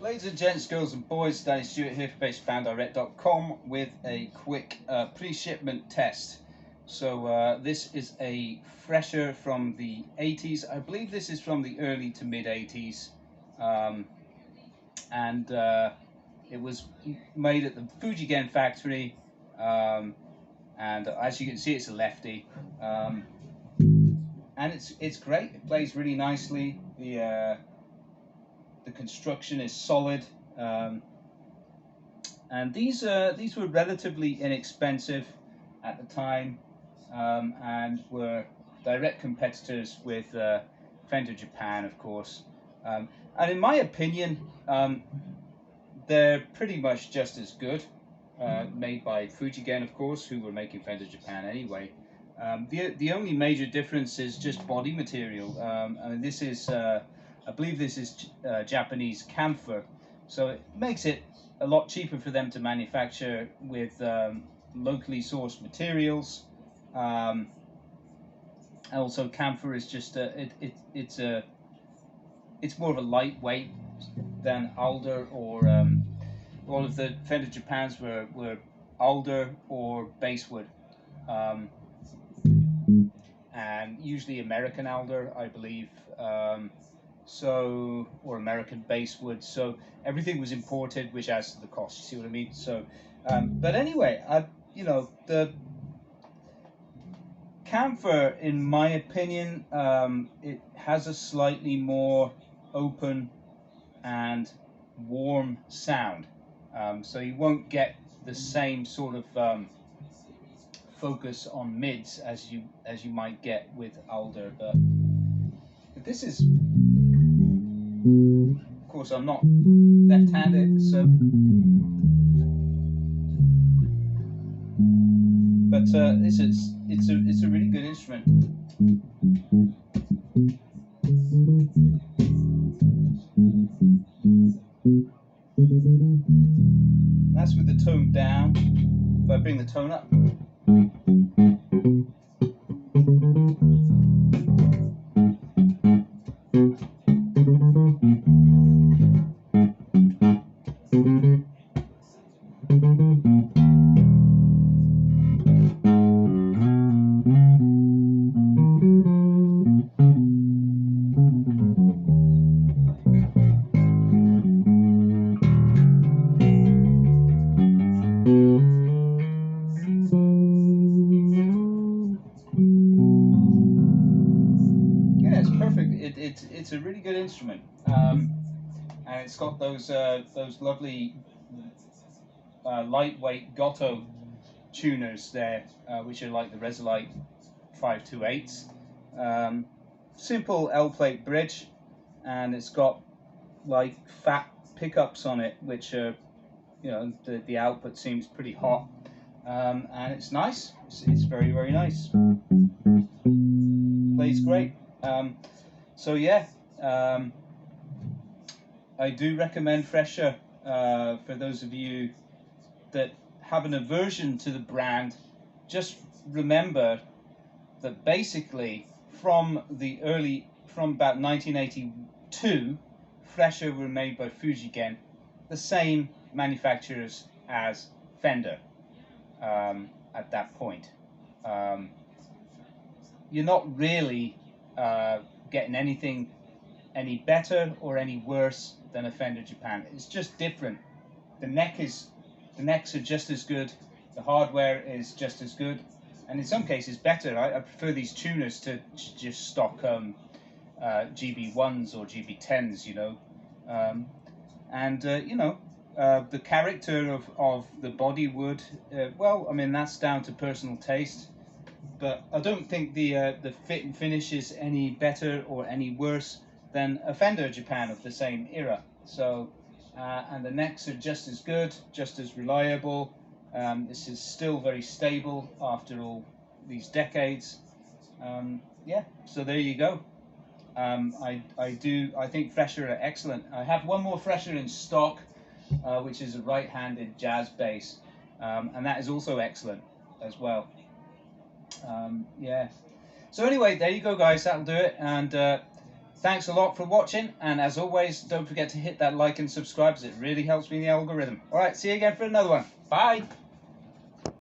Ladies and gents, girls and boys, Danny Stewart here for Preshipment with a quick pre-shipment test. So this is a fresher from the 80s. I believe this is from the early to mid 80s, and it was made at the Fujigen factory, and as you can see, it's a lefty, and it's great. It plays really nicely. The construction is solid, and these were relatively inexpensive at the time, and were direct competitors with Fender Japan, of course. And in my opinion, they're pretty much just as good, made by Fujigen, of course, who were making Fender Japan anyway. The only major difference is just body material. I mean, this is I believe this is Japanese camphor, so it makes it a lot cheaper for them to manufacture with locally sourced materials. And also, camphor is just it's more of a lightweight than alder, or all of the Fender Japans were alder or basswood, and usually American alder, I believe. Or American basswood, so everything was imported, which adds to the cost. You see what I mean? So, but anyway, the camphor, in my opinion, it has a slightly more open and warm sound, so you won't get the same sort of focus on mids as you might get with alder, but this is. Of course, I'm not left-handed, so. But it's a really good instrument. That's with the tone down. If I bring the tone up. Yeah, it's perfect. It's a really good instrument, and it's got those lovely lightweight Goto tuners there, which are like the Resolite 528s. Simple L-plate bridge, and it's got like fat pickups on it, which are, the output seems pretty hot, and it's nice. It's very, very nice. Plays great. So yeah, I do recommend Fresher for those of you that have an aversion to the brand. Just remember that basically from about 1982, Fresher were made by Fujigen, the same manufacturers as Fender at that point. You're not really getting anything any better or any worse than a Fender Japan. It's just different. The necks are just as good. The hardware is just as good, and in some cases better. I prefer these tuners to just stock GB1s or GB10s, the character of the body wood. Well, I mean, that's down to personal taste, but I don't think the fit and finish is any better or any worse than a Fender Japan of the same era. So, and the necks are just as good, just as reliable. This is still very stable after all these decades. Yeah, so there you go. I think Fresher are excellent. I have one more Fresher in stock, which is a right-handed jazz bass, and that is also excellent as well. Yeah. So anyway, there you go, guys. That'll do it. And Thanks a lot for watching, and as always, don't forget to hit that like and subscribe, as it really helps me in the algorithm. All right, see you again for another one. Bye.